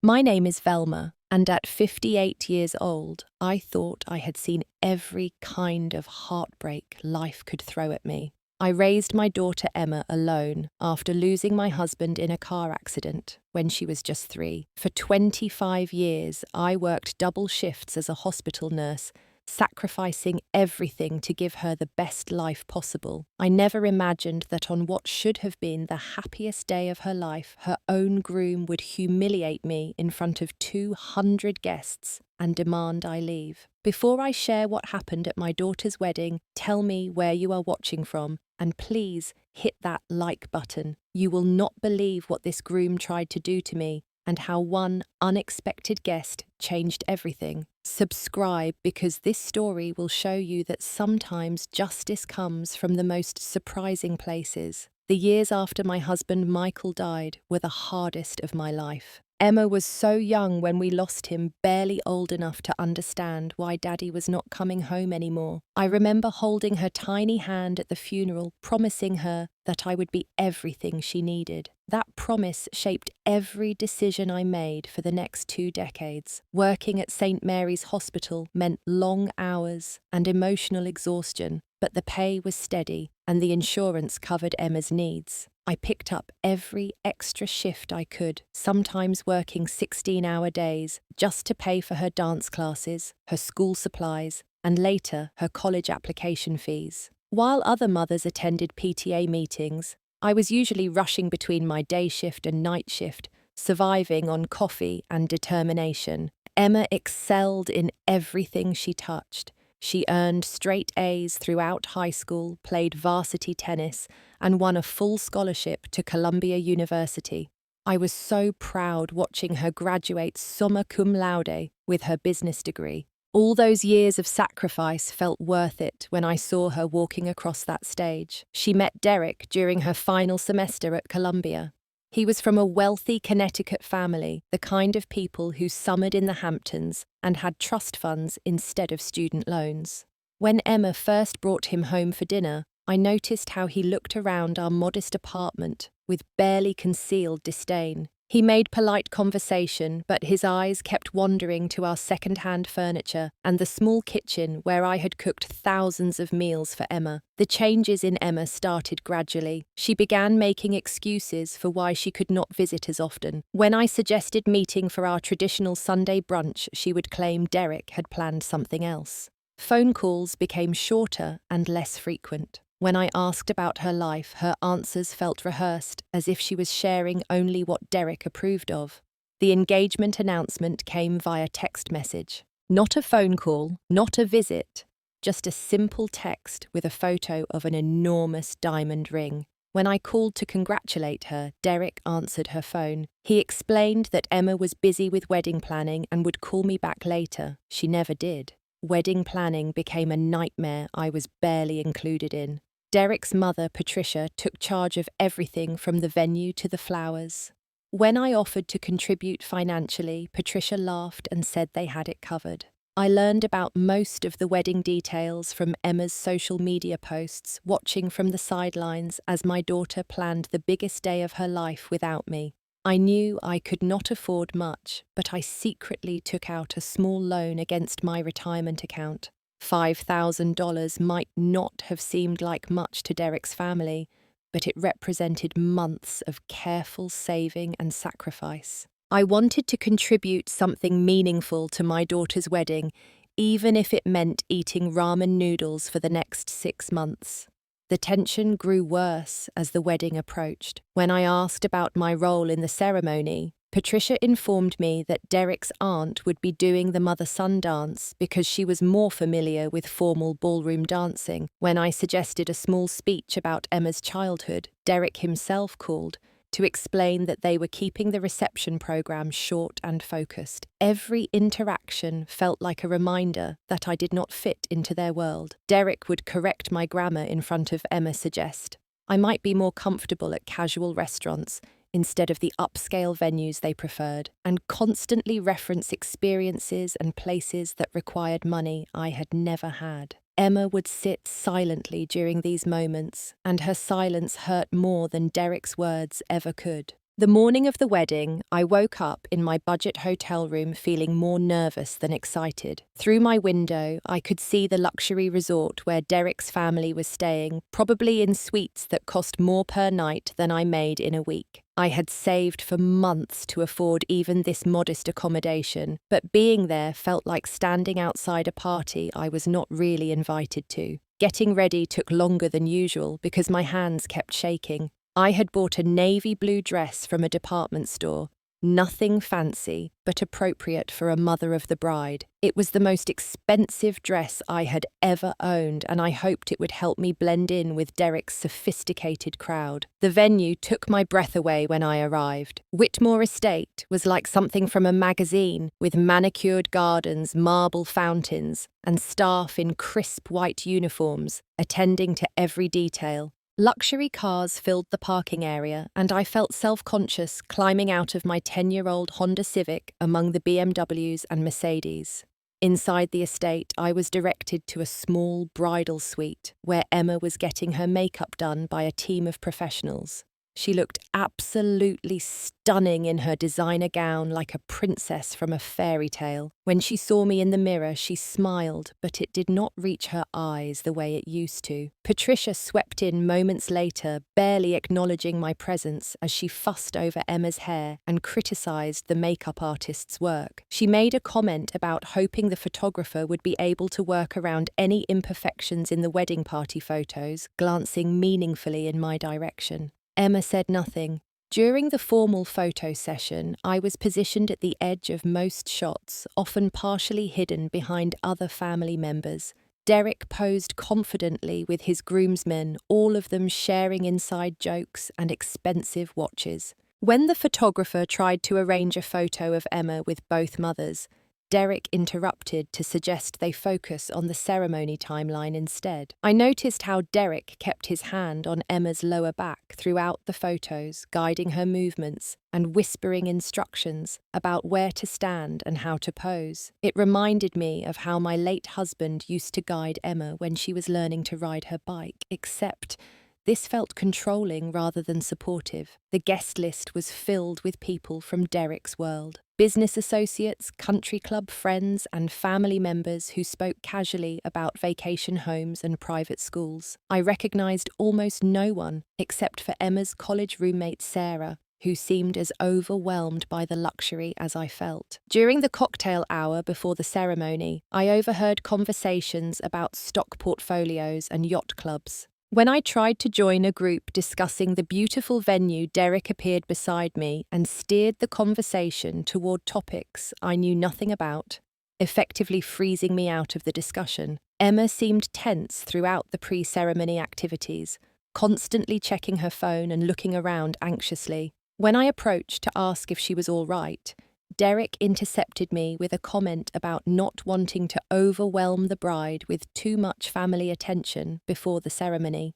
My name is Velma, and at 58 years old, I thought I had seen every kind of heartbreak life could throw at me. I raised my daughter Emma alone after losing my husband in a car accident when she was just 3. For 25 years, I worked double shifts as a hospital nurse, sacrificing everything to give her the best life possible. I never imagined that on what should have been the happiest day of her life, her own groom would humiliate me in front of 200 guests and demand I leave. Before I share what happened at my daughter's wedding, tell me where you are watching from, and please hit that like button. You will not believe what this groom tried to do to me and how one unexpected guest changed everything. Subscribe because this story will show you that sometimes justice comes from the most surprising places. The years after my husband Michael died were the hardest of my life. Emma was so young when we lost him, barely old enough to understand why Daddy was not coming home anymore. I remember holding her tiny hand at the funeral, promising her that I would be everything she needed. That promise shaped every decision I made for the next 2 decades. Working at St. Mary's Hospital meant long hours and emotional exhaustion, but the pay was steady and the insurance covered Emma's needs. I picked up every extra shift I could, sometimes working 16-hour days, just to pay for her dance classes, her school supplies, and later her college application fees. While other mothers attended PTA meetings, I was usually rushing between my day shift and night shift, surviving on coffee and determination. Emma excelled in everything she touched. She earned straight A's throughout high school, played varsity tennis, and won a full scholarship to Columbia University. I was so proud watching her graduate summa cum laude with her business degree. All those years of sacrifice felt worth it when I saw her walking across that stage. She met Derek during her final semester at Columbia. He was from a wealthy Connecticut family, the kind of people who summered in the Hamptons and had trust funds instead of student loans. When Emma first brought him home for dinner, I noticed how he looked around our modest apartment with barely concealed disdain. He made polite conversation, but his eyes kept wandering to our second-hand furniture and the small kitchen where I had cooked thousands of meals for Emma. The changes in Emma started gradually. She began making excuses for why she could not visit as often. When I suggested meeting for our traditional Sunday brunch, she would claim Derek had planned something else. Phone calls became shorter and less frequent. When I asked about her life, her answers felt rehearsed, as if she was sharing only what Derek approved of. The engagement announcement came via text message. Not a phone call, not a visit, just a simple text with a photo of an enormous diamond ring. When I called to congratulate her, Derek answered her phone. He explained that Emma was busy with wedding planning and would call me back later. She never did. Wedding planning became a nightmare I was barely included in. Derek's mother, Patricia, took charge of everything from the venue to the flowers. When I offered to contribute financially, Patricia laughed and said they had it covered. I learned about most of the wedding details from Emma's social media posts, watching from the sidelines as my daughter planned the biggest day of her life without me. I knew I could not afford much, but I secretly took out a small loan against my retirement account. $5,000 might not have seemed like much to Derek's family, but it represented months of careful saving and sacrifice. I wanted to contribute something meaningful to my daughter's wedding, even if it meant eating ramen noodles for the next 6 months. The tension grew worse as the wedding approached. When I asked about my role in the ceremony, Patricia informed me that Derek's aunt would be doing the mother-son dance because she was more familiar with formal ballroom dancing. When I suggested a small speech about Emma's childhood, Derek himself called to explain that they were keeping the reception program short and focused. Every interaction felt like a reminder that I did not fit into their world. Derek would correct my grammar in front of Emma, suggest I might be more comfortable at casual restaurants instead of the upscale venues they preferred, and constantly reference experiences and places that required money I had never had. Emma would sit silently during these moments, and her silence hurt more than Derek's words ever could. The morning of the wedding, I woke up in my budget hotel room feeling more nervous than excited. Through my window, I could see the luxury resort where Derek's family was staying, probably in suites that cost more per night than I made in a week. I had saved for months to afford even this modest accommodation, but being there felt like standing outside a party I was not really invited to. Getting ready took longer than usual because my hands kept shaking. I had bought a navy blue dress from a department store, nothing fancy, but appropriate for a mother of the bride. It was the most expensive dress I had ever owned, and I hoped it would help me blend in with Derek's sophisticated crowd. The venue took my breath away when I arrived. Whitmore Estate was like something from a magazine, with manicured gardens, marble fountains, and staff in crisp white uniforms, attending to every detail. Luxury cars filled the parking area, and I felt self-conscious climbing out of my 10-year-old Honda Civic among the BMWs and Mercedes. Inside the estate, I was directed to a small bridal suite where Emma was getting her makeup done by a team of professionals. She looked absolutely stunning in her designer gown, like a princess from a fairy tale. When she saw me in the mirror, she smiled, but it did not reach her eyes the way it used to. Patricia swept in moments later, barely acknowledging my presence as she fussed over Emma's hair and criticized the makeup artist's work. She made a comment about hoping the photographer would be able to work around any imperfections in the wedding party photos, glancing meaningfully in my direction. Emma said nothing. During the formal photo session, I was positioned at the edge of most shots, often partially hidden behind other family members. Derek posed confidently with his groomsmen, all of them sharing inside jokes and expensive watches. When the photographer tried to arrange a photo of Emma with both mothers, Derek interrupted to suggest they focus on the ceremony timeline instead. I noticed how Derek kept his hand on Emma's lower back throughout the photos, guiding her movements and whispering instructions about where to stand and how to pose. It reminded me of how my late husband used to guide Emma when she was learning to ride her bike, except this felt controlling rather than supportive. The guest list was filled with people from Derek's world. Business associates, country club friends, and family members who spoke casually about vacation homes and private schools. I recognized almost no one except for Emma's college roommate Sarah, who seemed as overwhelmed by the luxury as I felt. During the cocktail hour before the ceremony, I overheard conversations about stock portfolios and yacht clubs. When I tried to join a group discussing the beautiful venue, Derek appeared beside me and steered the conversation toward topics I knew nothing about, effectively freezing me out of the discussion. Emma seemed tense throughout the pre-ceremony activities, constantly checking her phone and looking around anxiously. When I approached to ask if she was all right, Derek intercepted me with a comment about not wanting to overwhelm the bride with too much family attention before the ceremony.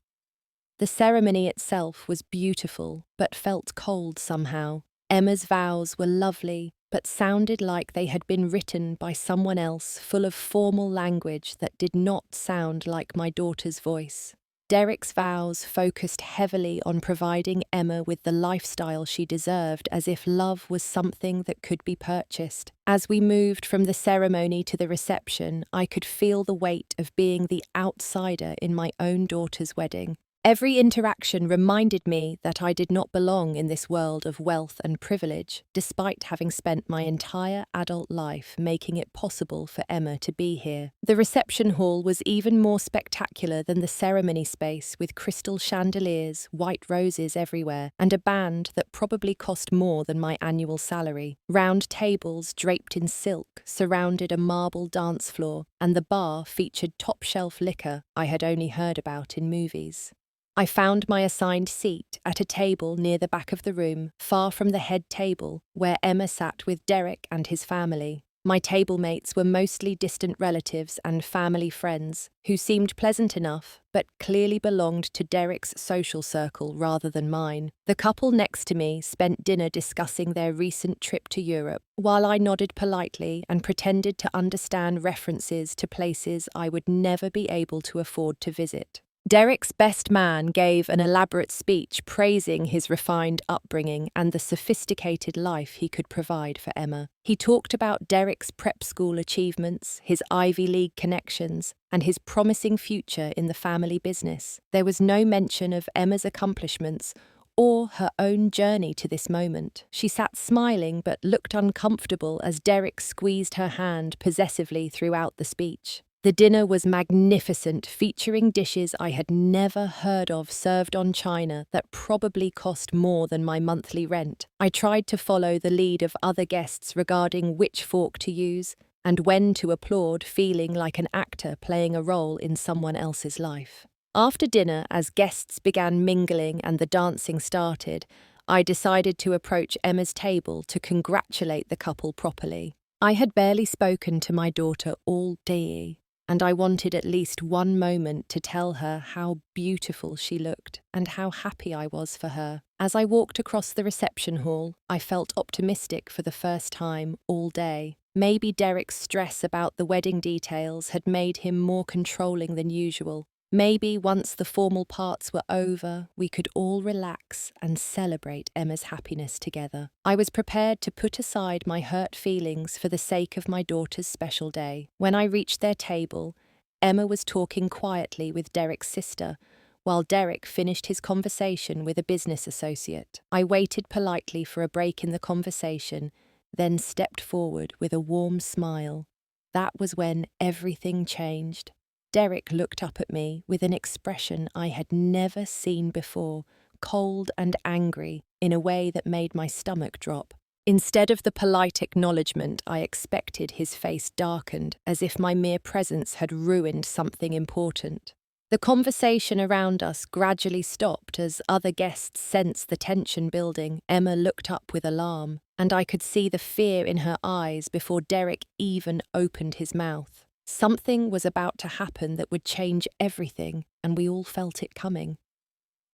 The ceremony itself was beautiful, but felt cold somehow. Emma's vows were lovely, but sounded like they had been written by someone else, full of formal language that did not sound like my daughter's voice. Derek's vows focused heavily on providing Emma with the lifestyle she deserved, as if love was something that could be purchased. As we moved from the ceremony to the reception, I could feel the weight of being the outsider in my own daughter's wedding. Every interaction reminded me that I did not belong in this world of wealth and privilege, despite having spent my entire adult life making it possible for Emma to be here. The reception hall was even more spectacular than the ceremony space, with crystal chandeliers, white roses everywhere, and a band that probably cost more than my annual salary. Round tables draped in silk surrounded a marble dance floor, and the bar featured top-shelf liquor I had only heard about in movies. I found my assigned seat at a table near the back of the room, far from the head table, where Emma sat with Derek and his family. My table mates were mostly distant relatives and family friends, who seemed pleasant enough, but clearly belonged to Derek's social circle rather than mine. The couple next to me spent dinner discussing their recent trip to Europe, while I nodded politely and pretended to understand references to places I would never be able to afford to visit. Derek's best man gave an elaborate speech praising his refined upbringing and the sophisticated life he could provide for Emma. He talked about Derek's prep school achievements, his Ivy League connections, and his promising future in the family business. There was no mention of Emma's accomplishments or her own journey to this moment. She sat smiling but looked uncomfortable as Derek squeezed her hand possessively throughout the speech. The dinner was magnificent, featuring dishes I had never heard of served on china that probably cost more than my monthly rent. I tried to follow the lead of other guests regarding which fork to use and when to applaud, feeling like an actor playing a role in someone else's life. After dinner, as guests began mingling and the dancing started, I decided to approach Emma's table to congratulate the couple properly. I had barely spoken to my daughter all day, and I wanted at least one moment to tell her how beautiful she looked and how happy I was for her. As I walked across the reception hall, I felt optimistic for the first time all day. Maybe Derek's stress about the wedding details had made him more controlling than usual. Maybe once the formal parts were over, we could all relax and celebrate Emma's happiness together. I was prepared to put aside my hurt feelings for the sake of my daughter's special day. When I reached their table, Emma was talking quietly with Derek's sister, while Derek finished his conversation with a business associate. I waited politely for a break in the conversation, then stepped forward with a warm smile. That was when everything changed. Derek looked up at me with an expression I had never seen before, cold and angry, in a way that made my stomach drop. Instead of the polite acknowledgement I expected, his face darkened, as if my mere presence had ruined something important. The conversation around us gradually stopped as other guests sensed the tension building. Emma looked up with alarm, and I could see the fear in her eyes before Derek even opened his mouth. Something was about to happen that would change everything, and we all felt it coming.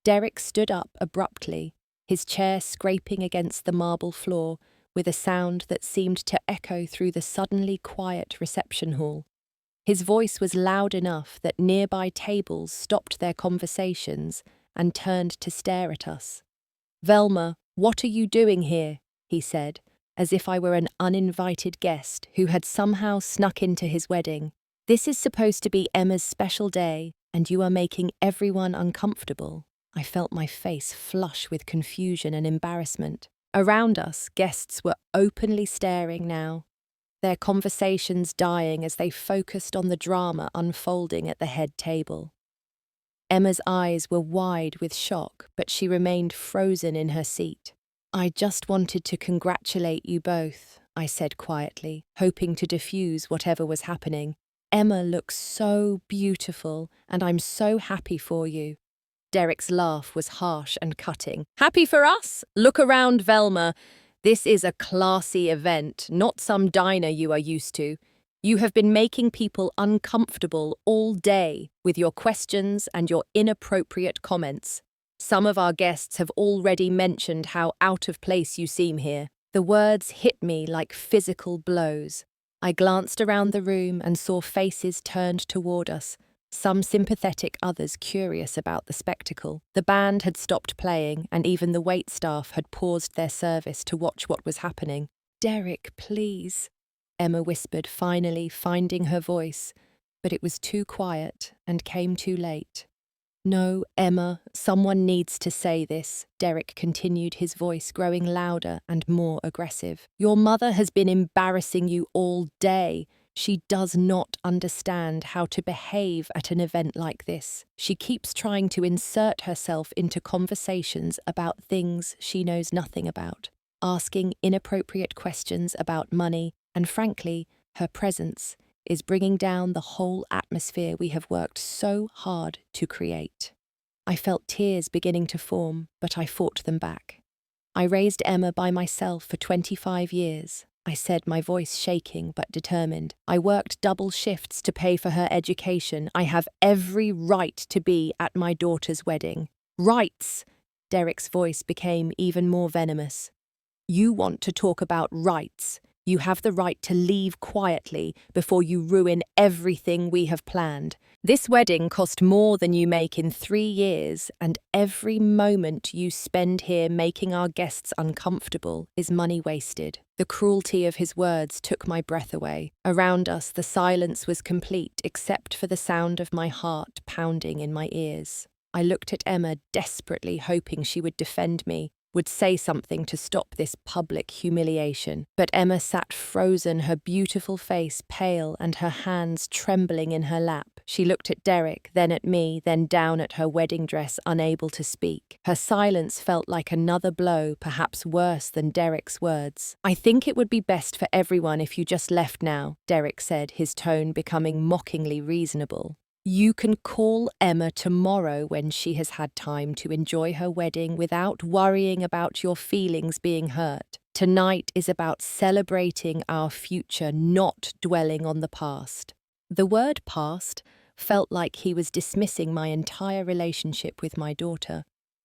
Derek stood up abruptly, his chair scraping against the marble floor with a sound that seemed to echo through the suddenly quiet reception hall. His voice was loud enough that nearby tables stopped their conversations and turned to stare at us. "Velma, what are you doing here?" he said, as if I were an uninvited guest who had somehow snuck into his wedding. "This is supposed to be Emma's special day, and you are making everyone uncomfortable." I felt my face flush with confusion and embarrassment. Around us, guests were openly staring now, their conversations dying as they focused on the drama unfolding at the head table. Emma's eyes were wide with shock, but she remained frozen in her seat. "I just wanted to congratulate you both," I said quietly, hoping to diffuse whatever was happening. "Emma looks so beautiful, and I'm so happy for you." Derek's laugh was harsh and cutting. "Happy for us? Look around, Velma. This is a classy event, not some diner you are used to. You have been making people uncomfortable all day with your questions and your inappropriate comments. Some of our guests have already mentioned how out of place you seem here." The words hit me like physical blows. I glanced around the room and saw faces turned toward us, some sympathetic, others curious about the spectacle. The band had stopped playing, and even the waitstaff had paused their service to watch what was happening. "Derek, please," Emma whispered, finally finding her voice, but it was too quiet and came too late. "No, Emma, someone needs to say this," Derek continued, his voice growing louder and more aggressive. "Your mother has been embarrassing you all day. She does not understand how to behave at an event like this. She keeps trying to insert herself into conversations about things she knows nothing about, asking inappropriate questions about money, and frankly, her presence is bringing down the whole atmosphere we have worked so hard to create." I felt tears beginning to form, but I fought them back. "I raised Emma by myself for 25 years, I said, my voice shaking but determined. "I worked double shifts to pay for her education. I have every right to be at my daughter's wedding." "Rights!" Derek's voice became even more venomous. "You want to talk about rights. You have the right to leave quietly before you ruin everything we have planned. This wedding cost more than you make in 3 years, and every moment you spend here making our guests uncomfortable is money wasted. The cruelty of his words took my breath away. Around us, the silence was complete except for the sound of my heart pounding in my ears. I looked at Emma desperately, hoping she would defend me, would say something to stop this public humiliation. But Emma sat frozen, her beautiful face pale and her hands trembling in her lap. She looked at Derek, then at me, then down at her wedding dress, unable to speak. Her silence felt like another blow, perhaps worse than Derek's words. "I think it would be best for everyone if you just left now," Derek said, his tone becoming mockingly reasonable. "You can call Emma tomorrow when she has had time to enjoy her wedding without worrying about your feelings being hurt. Tonight is about celebrating our future, not dwelling on the past." The word past felt like he was dismissing my entire relationship with my daughter,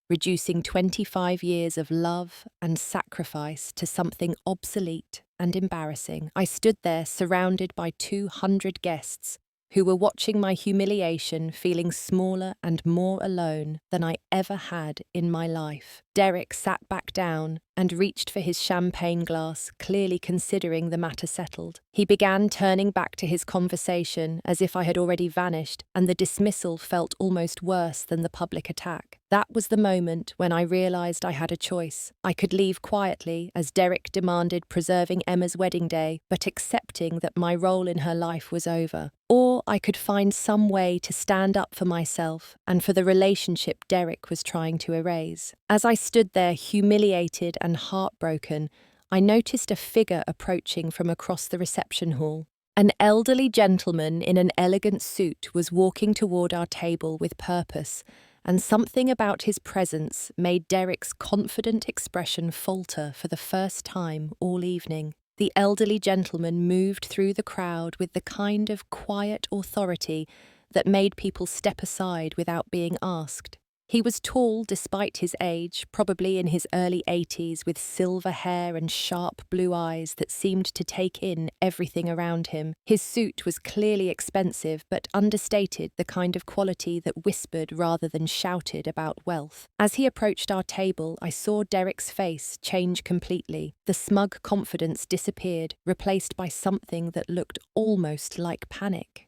reducing 25 years of love and sacrifice to something obsolete and embarrassing. I stood there surrounded by 200 guests, who were watching my humiliation, feeling smaller and more alone than I ever had in my life. Derek sat back down and reached for his champagne glass, clearly considering the matter settled. He began turning back to his conversation as if I had already vanished, and the dismissal felt almost worse than the public attack. That was the moment when I realized I had a choice. I could leave quietly, as Derek demanded, preserving Emma's wedding day, but accepting that my role in her life was over. Or I could find some way to stand up for myself and for the relationship Derek was trying to erase. As I stood there, humiliated and heartbroken, I noticed a figure approaching from across the reception hall. An elderly gentleman in an elegant suit was walking toward our table with purpose, and something about his presence made Derek's confident expression falter for the first time all evening. The elderly gentleman moved through the crowd with the kind of quiet authority that made people step aside without being asked. He was tall despite his age, probably in his early 80s, with silver hair and sharp blue eyes that seemed to take in everything around him. His suit was clearly expensive, but understated the kind of quality that whispered rather than shouted about wealth. As he approached our table, I saw Derek's face change completely. The smug confidence disappeared, replaced by something that looked almost like panic.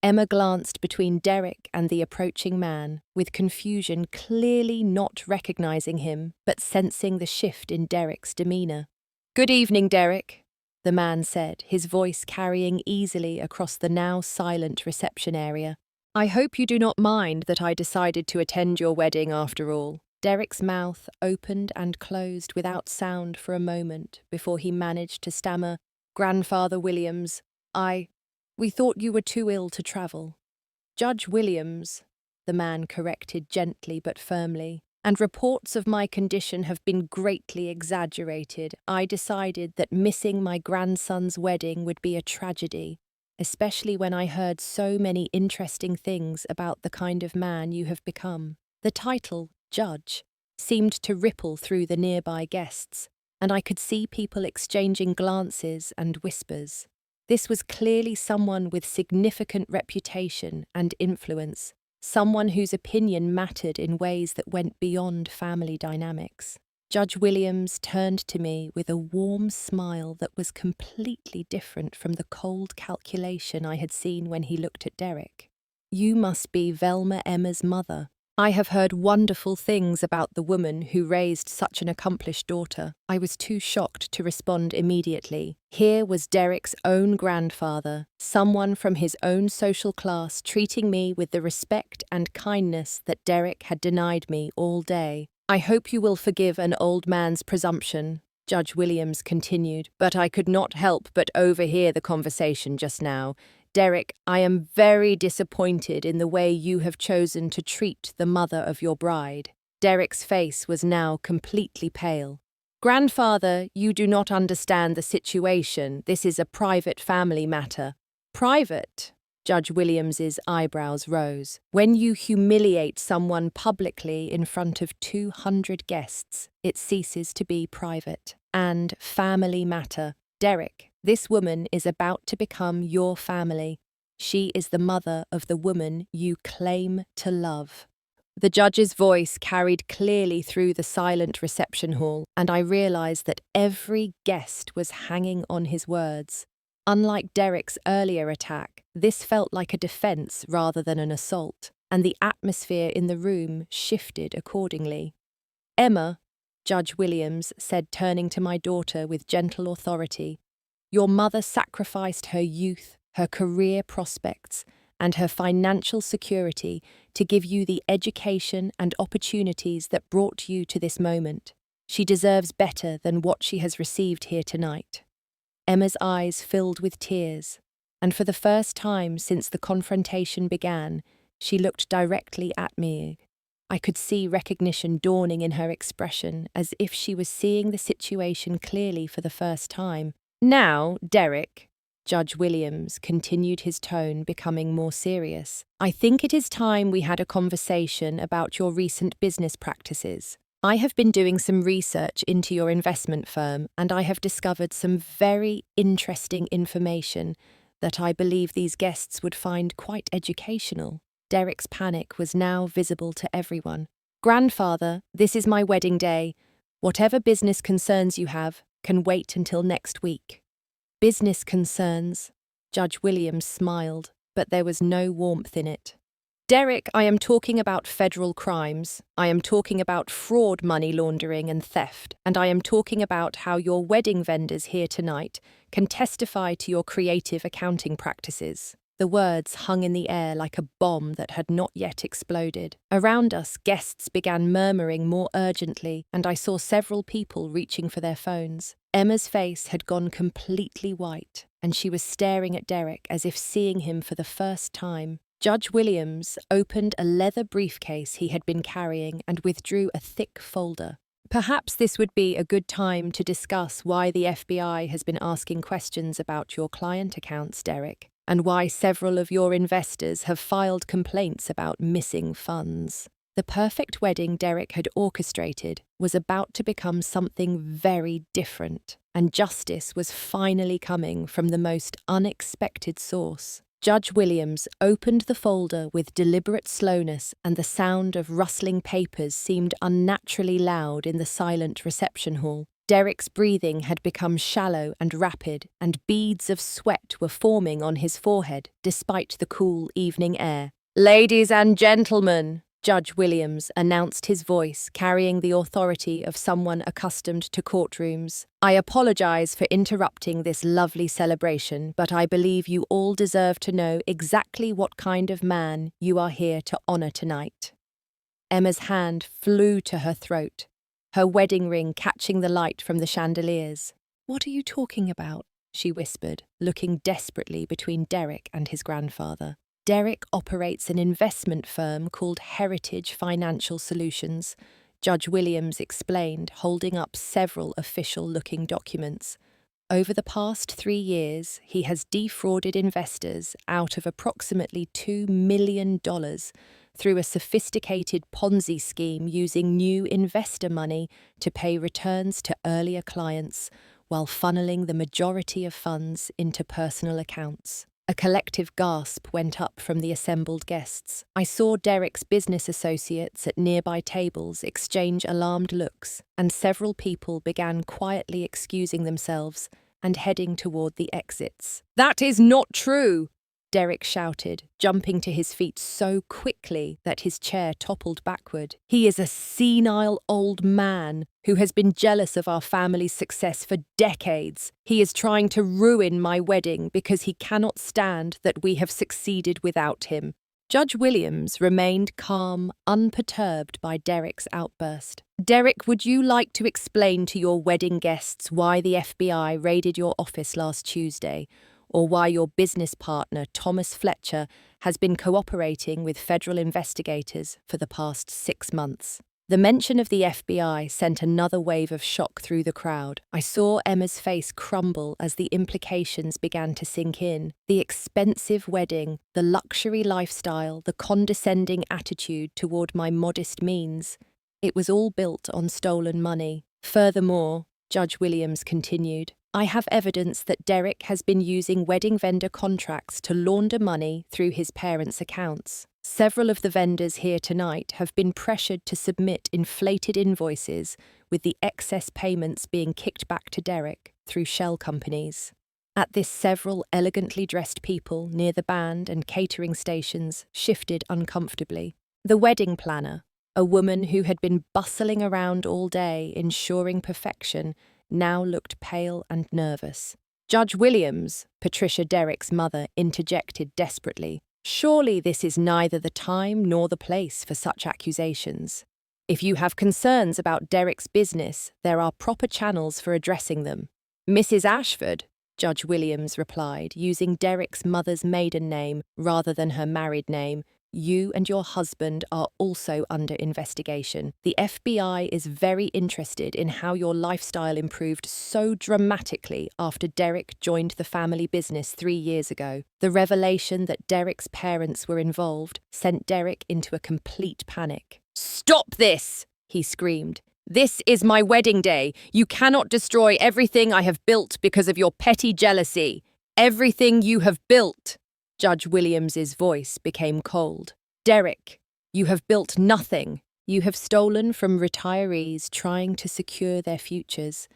Emma glanced between Derek and the approaching man, with confusion, clearly not recognizing him, but sensing the shift in Derek's demeanor. "Good evening, Derek," the man said, his voice carrying easily across the now silent reception area. "I hope you do not mind that I decided to attend your wedding after all." Derek's mouth opened and closed without sound for a moment before he managed to stammer, "Grandfather Williams, we thought you were too ill to travel." "Judge Williams," the man corrected gently but firmly, "and reports of my condition have been greatly exaggerated. I decided that missing my grandson's wedding would be a tragedy, especially when I heard so many interesting things about the kind of man you have become." The title, Judge, seemed to ripple through the nearby guests, and I could see people exchanging glances and whispers. This was clearly someone with significant reputation and influence, someone whose opinion mattered in ways that went beyond family dynamics. Judge Williams turned to me with a warm smile that was completely different from the cold calculation I had seen when he looked at Derek. "You must be Velma Emma's mother. I have heard wonderful things about the woman who raised such an accomplished daughter." I was too shocked to respond immediately. Here was Derek's own grandfather, someone from his own social class, treating me with the respect and kindness that Derek had denied me all day. "I hope you will forgive an old man's presumption," Judge Williams continued, "but I could not help but overhear the conversation just now. Derek, I am very disappointed in the way you have chosen to treat the mother of your bride." Derek's face was now completely pale. "Grandfather, you do not understand the situation. This is a private family matter." "Private?" Judge Williams's eyebrows rose. "When you humiliate someone publicly in front of 200 guests, it ceases to be private. And family matter. Derek, this woman is about to become your family. She is the mother of the woman you claim to love." The judge's voice carried clearly through the silent reception hall, and I realized that every guest was hanging on his words. Unlike Derek's earlier attack, this felt like a defense rather than an assault, and the atmosphere in the room shifted accordingly. "Emma," Judge Williams said, turning to my daughter with gentle authority, "your mother sacrificed her youth, her career prospects, and her financial security to give you the education and opportunities that brought you to this moment. She deserves better than what she has received here tonight." Emma's eyes filled with tears, and for the first time since the confrontation began, she looked directly at me. I could see recognition dawning in her expression, as if she was seeing the situation clearly for the first time. "Now, Derek," Judge Williams continued, his tone becoming more serious, "I think it is time we had a conversation about your recent business practices. I have been doing some research into your investment firm, and I have discovered some very interesting information that I believe these guests would find quite educational." Derek's panic was now visible to everyone. "Grandfather, this is my wedding day. Whatever business concerns you have can wait until next week." "Business concerns?" Judge Williams smiled, but there was no warmth in it. "Derek, I am talking about federal crimes. I am talking about fraud, money laundering, and theft. And I am talking about how your wedding vendors here tonight can testify to your creative accounting practices." The words hung in the air like a bomb that had not yet exploded. Around us, guests began murmuring more urgently, and I saw several people reaching for their phones. Emma's face had gone completely white, and she was staring at Derek as if seeing him for the first time. Judge Williams opened a leather briefcase he had been carrying and withdrew a thick folder. "Perhaps this would be a good time to discuss why the FBI has been asking questions about your client accounts, Derek, and why several of your investors have filed complaints about missing funds." The perfect wedding Derek had orchestrated was about to become something very different, and justice was finally coming from the most unexpected source. Judge Williams opened the folder with deliberate slowness, and the sound of rustling papers seemed unnaturally loud in the silent reception hall. Derek's breathing had become shallow and rapid, and beads of sweat were forming on his forehead, despite the cool evening air. "Ladies and gentlemen," Judge Williams announced, his voice carrying the authority of someone accustomed to courtrooms, "I apologize for interrupting this lovely celebration, but I believe you all deserve to know exactly what kind of man you are here to honor tonight." Emma's hand flew to her throat, her wedding ring catching the light from the chandeliers. "What are you talking about?" she whispered, looking desperately between Derek and his grandfather. "Derek operates an investment firm called Heritage Financial Solutions," Judge Williams explained, holding up several official-looking documents. "Over the past 3 years, he has defrauded investors out of approximately $2 million through a sophisticated Ponzi scheme using new investor money to pay returns to earlier clients, while funneling the majority of funds into personal accounts." A collective gasp went up from the assembled guests. I saw Derek's business associates at nearby tables exchange alarmed looks, and several people began quietly excusing themselves and heading toward the exits. "That is not true!" Derek shouted, jumping to his feet so quickly that his chair toppled backward. "He is a senile old man who has been jealous of our family's success for decades. He is trying to ruin my wedding because he cannot stand that we have succeeded without him." Judge Williams remained calm, unperturbed by Derek's outburst. "Derek, would you like to explain to your wedding guests why the FBI raided your office last Tuesday, or why your business partner, Thomas Fletcher, has been cooperating with federal investigators for the past 6 months?" The mention of the FBI sent another wave of shock through the crowd. I saw Emma's face crumble as the implications began to sink in. The expensive wedding, the luxury lifestyle, the condescending attitude toward my modest means. It was all built on stolen money. Furthermore, Judge Williams continued, I have evidence that Derek has been using wedding vendor contracts to launder money through his parents' accounts. Several of the vendors here tonight have been pressured to submit inflated invoices, with the excess payments being kicked back to Derek through shell companies. At this, several elegantly dressed people near the band and catering stations shifted uncomfortably. The wedding planner, a woman who had been bustling around all day ensuring perfection, now looked pale and nervous. "Judge Williams," Patricia Derek's mother interjected desperately, "surely this is neither the time nor the place for such accusations. If you have concerns about Derek's business, there are proper channels for addressing them." "Mrs. Ashford," Judge Williams replied, using Derek's mother's maiden name rather than her married name, "you and your husband are also under investigation. The FBI is very interested in how your lifestyle improved so dramatically after Derek joined the family business 3 years ago. The revelation that Derek's parents were involved sent Derek into a complete panic. "Stop this!" he screamed. "This is my wedding day. You cannot destroy everything I have built because of your petty jealousy. Everything you have built." Judge Williams's voice became cold. "Derek, you have built nothing. You have stolen from retirees trying to secure their futures.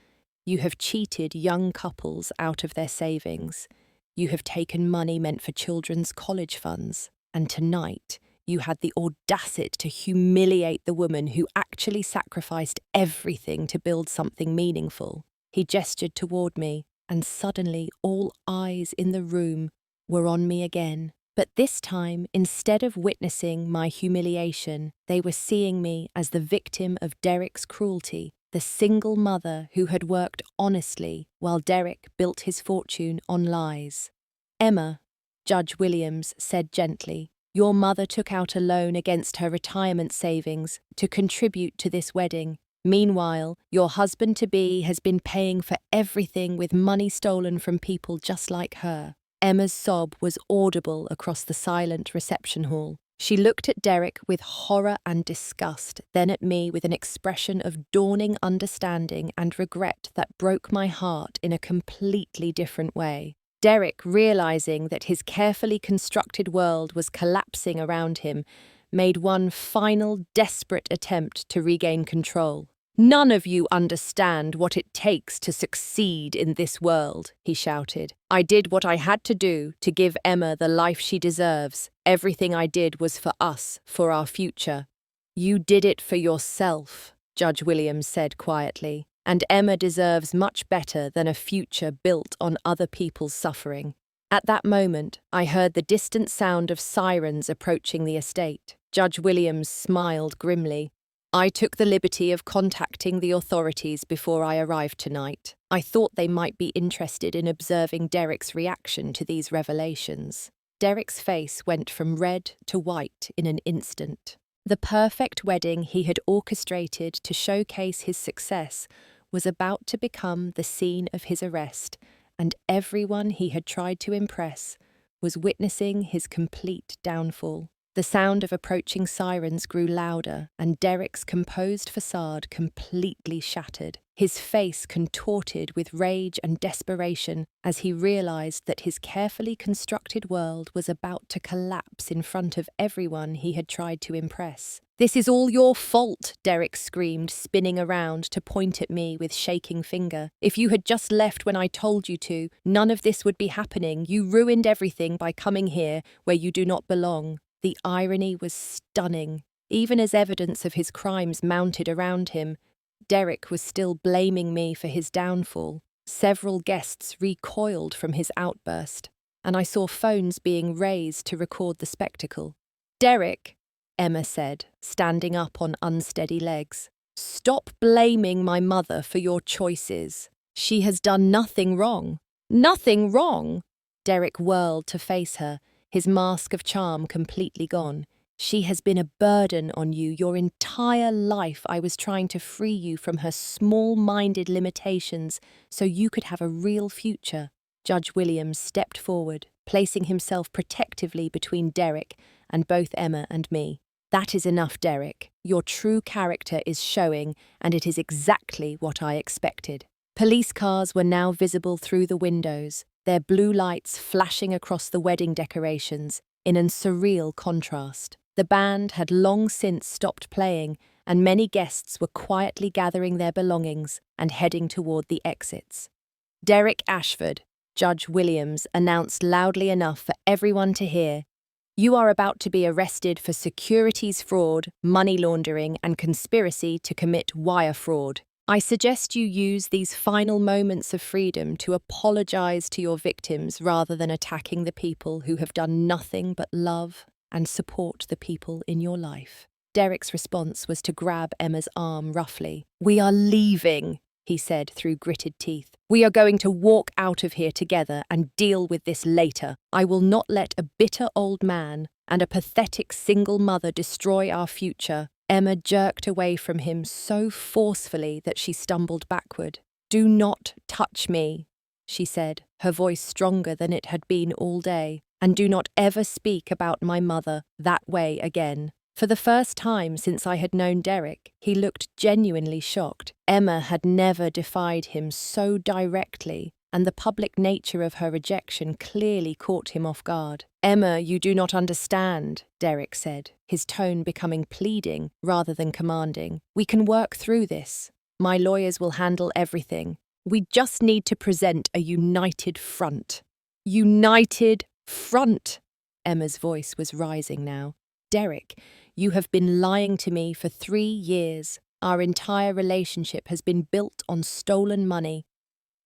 You have cheated young couples out of their savings. You have taken money meant for children's college funds. And tonight, you had the audacity to humiliate the woman who actually sacrificed everything to build something meaningful." He gestured toward me, and suddenly all eyes in the room were on me again. But this time, instead of witnessing my humiliation, they were seeing me as the victim of Derek's cruelty, the single mother who had worked honestly while Derek built his fortune on lies. "Emma," Judge Williams said gently, "your mother took out a loan against her retirement savings to contribute to this wedding. Meanwhile, your husband-to-be has been paying for everything with money stolen from people just like her." Emma's sob was audible across the silent reception hall. She looked at Derek with horror and disgust, then at me with an expression of dawning understanding and regret that broke my heart in a completely different way. Derek, realizing that his carefully constructed world was collapsing around him, made one final desperate attempt to regain control. "None of you understand what it takes to succeed in this world," he shouted. "I did what I had to do to give Emma the life she deserves. Everything I did was for us, for our future." "You did it for yourself," Judge Williams said quietly, "and Emma deserves much better than a future built on other people's suffering." At that moment, I heard the distant sound of sirens approaching the estate. Judge Williams smiled grimly. "I took the liberty of contacting the authorities before I arrived tonight. I thought they might be interested in observing Derek's reaction to these revelations." Derek's face went from red to white in an instant. The perfect wedding he had orchestrated to showcase his success was about to become the scene of his arrest, and everyone he had tried to impress was witnessing his complete downfall. The sound of approaching sirens grew louder, and Derek's composed facade completely shattered. His face contorted with rage and desperation as he realized that his carefully constructed world was about to collapse in front of everyone he had tried to impress. "This is all your fault," Derek screamed, spinning around to point at me with shaking finger. "If you had just left when I told you to, none of this would be happening. You ruined everything by coming here where you do not belong." The irony was stunning. Even as evidence of his crimes mounted around him, Derek was still blaming me for his downfall. Several guests recoiled from his outburst, and I saw phones being raised to record the spectacle. "Derek," Emma said, standing up on unsteady legs, "stop blaming my mother for your choices. She has done nothing wrong." "Nothing wrong?" Derek whirled to face her, his mask of charm completely gone. "She has been a burden on you your entire life. I was trying to free you from her small-minded limitations so you could have a real future." Judge Williams stepped forward, placing himself protectively between Derek and both Emma and me. "That is enough, Derek. Your true character is showing, and it is exactly what I expected." Police cars were now visible through the windows, their blue lights flashing across the wedding decorations in a surreal contrast. The band had long since stopped playing, and many guests were quietly gathering their belongings and heading toward the exits. Derek Ashford, Judge Williams, announced loudly enough for everyone to hear, "You are about to be arrested for securities fraud, money laundering, and conspiracy to commit wire fraud. I suggest you use these final moments of freedom to apologize to your victims rather than attacking the people who have done nothing but love and support the people in your life." Derek's response was to grab Emma's arm roughly. "We are leaving," he said through gritted teeth. "We are going to walk out of here together and deal with this later. I will not let a bitter old man and a pathetic single mother destroy our future." Emma jerked away from him so forcefully that she stumbled backward. "Do not touch me," she said, her voice stronger than it had been all day. "And do not ever speak about my mother that way again." For the first time since I had known Derek, he looked genuinely shocked. Emma had never defied him so directly, and the public nature of her rejection clearly caught him off guard. "Emma, you do not understand," Derek said, his tone becoming pleading rather than commanding. "We can work through this. My lawyers will handle everything. We just need to present a united front." "United front!" Emma's voice was rising now. "Derek, you have been lying to me for 3 years. Our entire relationship has been built on stolen money.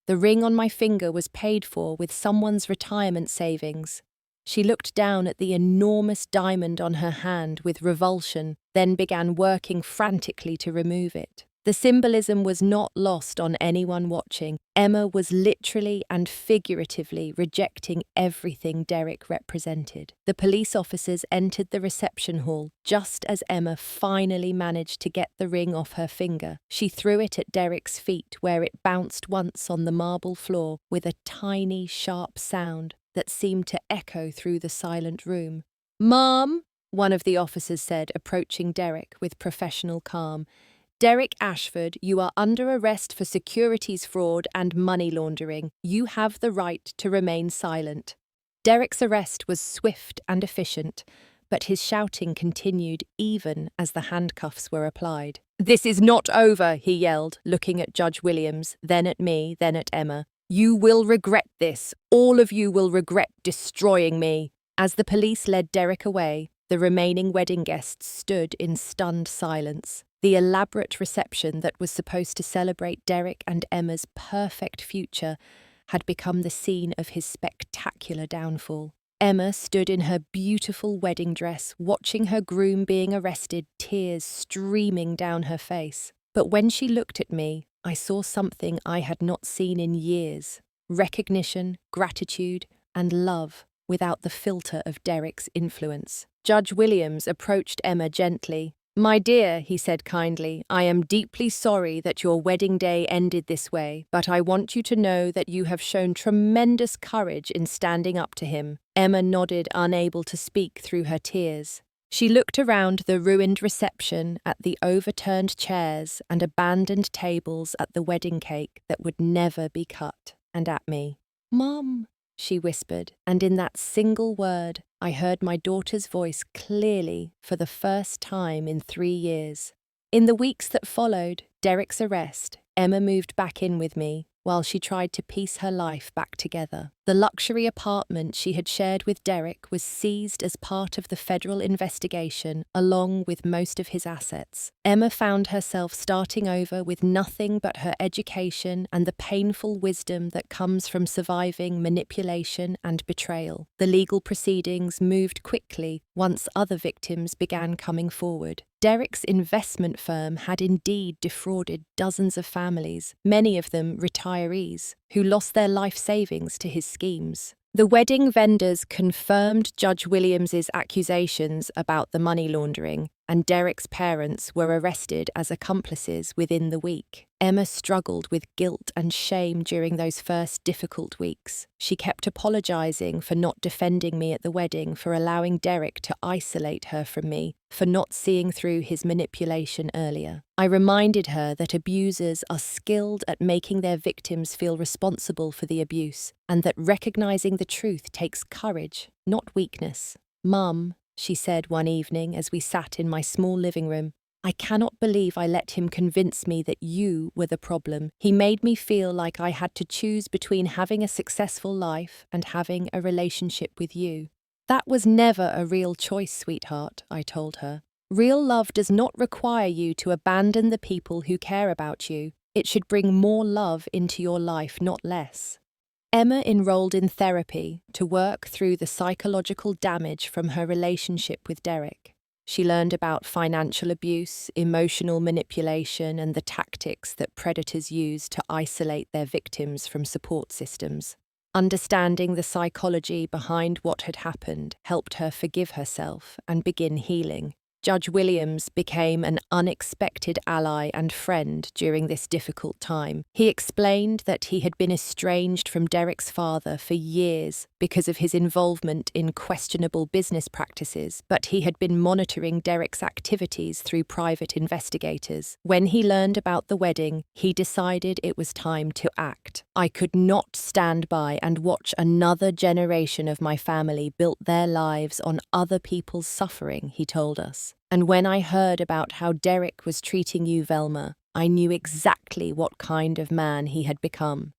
The ring on my finger was paid for with someone's retirement savings." She looked down at the enormous diamond on her hand with revulsion, then began working frantically to remove it. The symbolism was not lost on anyone watching. Emma was literally and figuratively rejecting everything Derek represented. The police officers entered the reception hall just as Emma finally managed to get the ring off her finger. She threw it at Derek's feet, where it bounced once on the marble floor with a tiny, sharp sound that seemed to echo through the silent room. "Mom," one of the officers said, approaching Derek with professional calm. "Derek Ashford, you are under arrest for securities fraud and money laundering. You have the right to remain silent." Derek's arrest was swift and efficient, but his shouting continued even as the handcuffs were applied. "This is not over," he yelled, looking at Judge Williams, then at me, then at Emma. "You will regret this. All of you will regret destroying me." As the police led Derek away, the remaining wedding guests stood in stunned silence. The elaborate reception that was supposed to celebrate Derek and Emma's perfect future had become the scene of his spectacular downfall. Emma stood in her beautiful wedding dress, watching her groom being arrested, tears streaming down her face. But when she looked at me, I saw something I had not seen in years: recognition, gratitude, and love without the filter of Derek's influence. Judge Williams approached Emma gently. "My dear," he said kindly, "I am deeply sorry that your wedding day ended this way, but I want you to know that you have shown tremendous courage in standing up to him." Emma nodded, unable to speak through her tears. She looked around the ruined reception, at the overturned chairs and abandoned tables, at the wedding cake that would never be cut, and at me. "Mom," she whispered, and in that single word, I heard my daughter's voice clearly for the first time in 3 years. In the weeks that followed Derek's arrest, Emma moved back in with me while she tried to piece her life back together. The luxury apartment she had shared with Derek was seized as part of the federal investigation, along with most of his assets. Emma found herself starting over with nothing but her education and the painful wisdom that comes from surviving manipulation and betrayal. The legal proceedings moved quickly once other victims began coming forward. Derek's investment firm had indeed defrauded dozens of families, many of them retirees, who lost their life savings to his schemes. The wedding vendors confirmed Judge Williams's accusations about the money laundering, and Derek's parents were arrested as accomplices within the week. Emma struggled with guilt and shame during those first difficult weeks. She kept apologizing for not defending me at the wedding, for allowing Derek to isolate her from me, for not seeing through his manipulation earlier. I reminded her that abusers are skilled at making their victims feel responsible for the abuse, and that recognizing the truth takes courage, not weakness. "Mum," she said one evening as we sat in my small living room, "I cannot believe I let him convince me that you were the problem. He made me feel like I had to choose between having a successful life and having a relationship with you." "That was never a real choice, sweetheart," I told her. "Real love does not require you to abandon the people who care about you. It should bring more love into your life, not less." Emma enrolled in therapy to work through the psychological damage from her relationship with Derek. She learned about financial abuse, emotional manipulation, and the tactics that predators use to isolate their victims from support systems. Understanding the psychology behind what had happened helped her forgive herself and begin healing. Judge Williams became an unexpected ally and friend during this difficult time. He explained that he had been estranged from Derek's father for years because of his involvement in questionable business practices, but he had been monitoring Derek's activities through private investigators. When he learned about the wedding, he decided it was time to act. "I could not stand by and watch another generation of my family build their lives on other people's suffering," he told us. "And when I heard about how Derek was treating you, Velma, I knew exactly what kind of man he had become."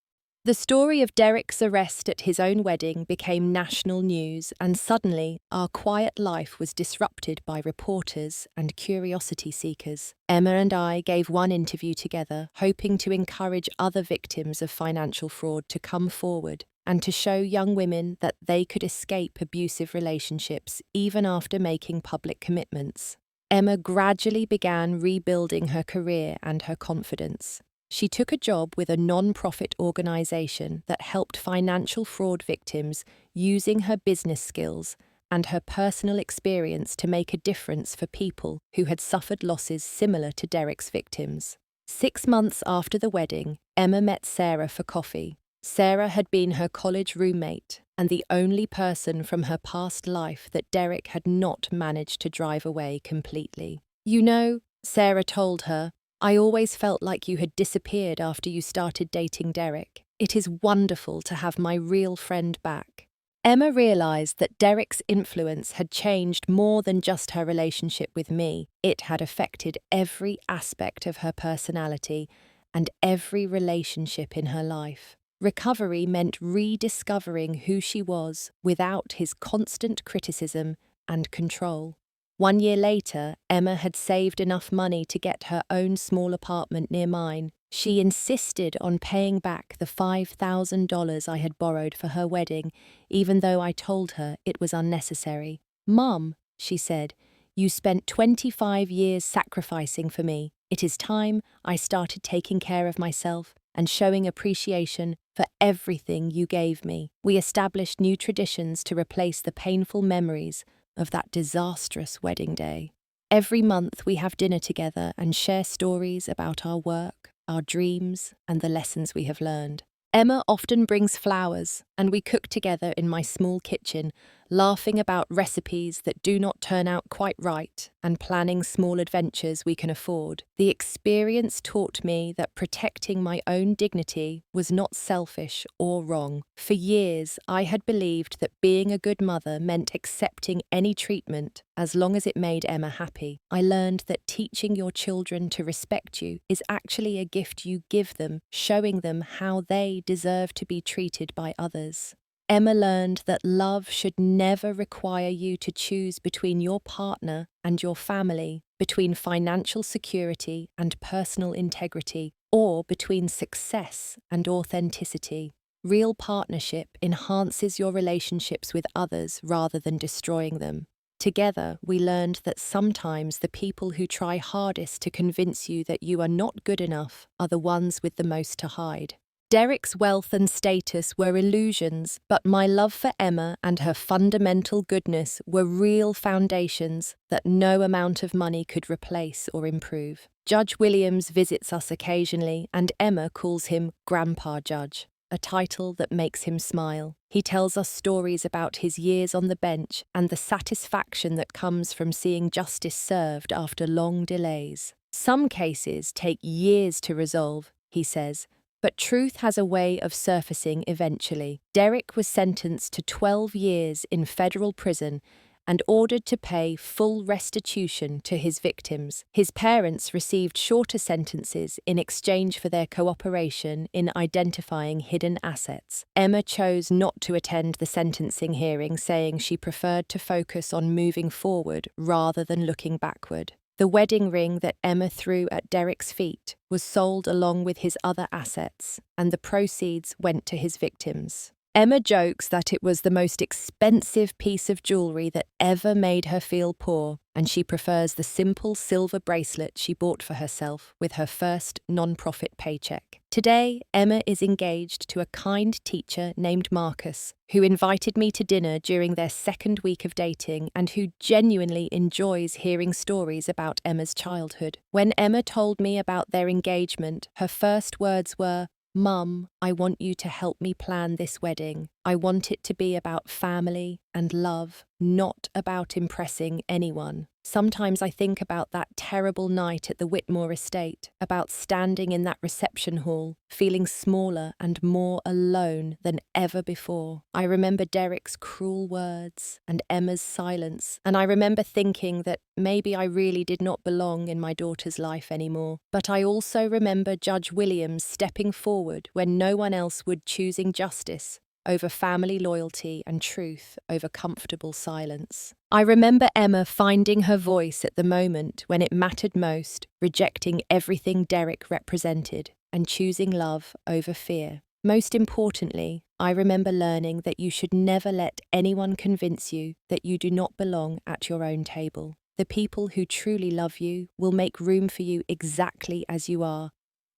The story of Derek's arrest at his own wedding became national news, and suddenly our quiet life was disrupted by reporters and curiosity seekers. Emma and I gave one interview together, hoping to encourage other victims of financial fraud to come forward and to show young women that they could escape abusive relationships even after making public commitments. Emma gradually began rebuilding her career and her confidence. She took a job with a non-profit organization that helped financial fraud victims, using her business skills and her personal experience to make a difference for people who had suffered losses similar to Derek's victims. 6 months after the wedding, Emma met Sarah for coffee. Sarah had been her college roommate and the only person from her past life that Derek had not managed to drive away completely. "You know," Sarah told her, "I always felt like you had disappeared after you started dating Derek. It is wonderful to have my real friend back." Emma realized that Derek's influence had changed more than just her relationship with me. It had affected every aspect of her personality and every relationship in her life. Recovery meant rediscovering who she was without his constant criticism and control. 1 year later, Emma had saved enough money to get her own small apartment near mine. She insisted on paying back the $5,000 I had borrowed for her wedding, even though I told her it was unnecessary. "Mum," she said, "you spent 25 years sacrificing for me. It is time I started taking care of myself and showing appreciation for everything you gave me." We established new traditions to replace the painful memories of that disastrous wedding day. Every month we have dinner together and share stories about our work, our dreams, and the lessons we have learned. Emma often brings flowers, and we cook together in my small kitchen, laughing about recipes that do not turn out quite right and planning small adventures we can afford. The experience taught me that protecting my own dignity was not selfish or wrong. For years, I had believed that being a good mother meant accepting any treatment as long as it made Emma happy. I learned that teaching your children to respect you is actually a gift you give them, showing them how they deserve to be treated by others. Emma learned that love should never require you to choose between your partner and your family, between financial security and personal integrity, or between success and authenticity. Real partnership enhances your relationships with others rather than destroying them. Together, we learned that sometimes the people who try hardest to convince you that you are not good enough are the ones with the most to hide. Derek's wealth and status were illusions, but my love for Emma and her fundamental goodness were real foundations that no amount of money could replace or improve. Judge Williams visits us occasionally, and Emma calls him Grandpa Judge, a title that makes him smile. He tells us stories about his years on the bench and the satisfaction that comes from seeing justice served after long delays. Some cases take years to resolve, he says, but truth has a way of surfacing eventually. Derek was sentenced to 12 years in federal prison and ordered to pay full restitution to his victims. His parents received shorter sentences in exchange for their cooperation in identifying hidden assets. Emma chose not to attend the sentencing hearing, saying she preferred to focus on moving forward rather than looking backward. The wedding ring that Emma threw at Derek's feet was sold along with his other assets, and the proceeds went to his victims. Emma jokes that it was the most expensive piece of jewelry that ever made her feel poor, and she prefers the simple silver bracelet she bought for herself with her first non-profit paycheck. Today, Emma is engaged to a kind teacher named Marcus, who invited me to dinner during their second week of dating and who genuinely enjoys hearing stories about Emma's childhood. When Emma told me about their engagement, her first words were, "Mum, I want you to help me plan this wedding. I want it to be about family and love, not about impressing anyone." Sometimes I think about that terrible night at the Whitmore estate, about standing in that reception hall, feeling smaller and more alone than ever before. I remember Derek's cruel words and Emma's silence, and I remember thinking that maybe I really did not belong in my daughter's life anymore. But I also remember Judge Williams stepping forward when no one else would, choosing justice over family loyalty and truth over comfortable silence. I remember Emma finding her voice at the moment when it mattered most, rejecting everything Derek represented and choosing love over fear. Most importantly, I remember learning that you should never let anyone convince you that you do not belong at your own table. The people who truly love you will make room for you exactly as you are,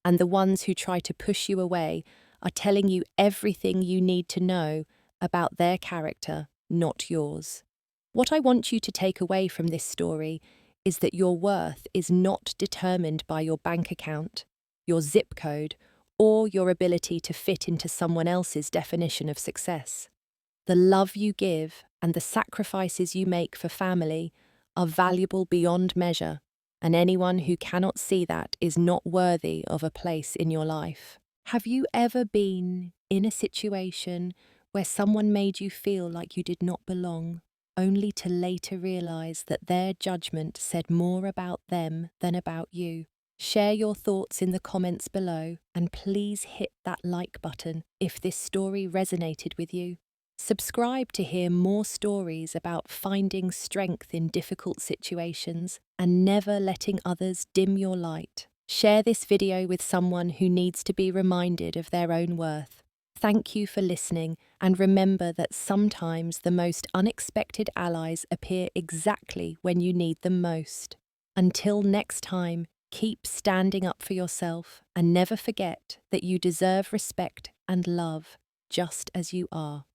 and the ones who try to push you away are telling you everything you need to know about their character, not yours. What I want you to take away from this story is that your worth is not determined by your bank account, your zip code, or your ability to fit into someone else's definition of success. The love you give and the sacrifices you make for family are valuable beyond measure, and anyone who cannot see that is not worthy of a place in your life. Have you ever been in a situation where someone made you feel like you did not belong, only to later realize that their judgment said more about them than about you? Share your thoughts in the comments below, and please hit that like button if this story resonated with you. Subscribe to hear more stories about finding strength in difficult situations and never letting others dim your light. Share this video with someone who needs to be reminded of their own worth. Thank you for listening, and remember that sometimes the most unexpected allies appear exactly when you need them most. Until next time, keep standing up for yourself and never forget that you deserve respect and love just as you are.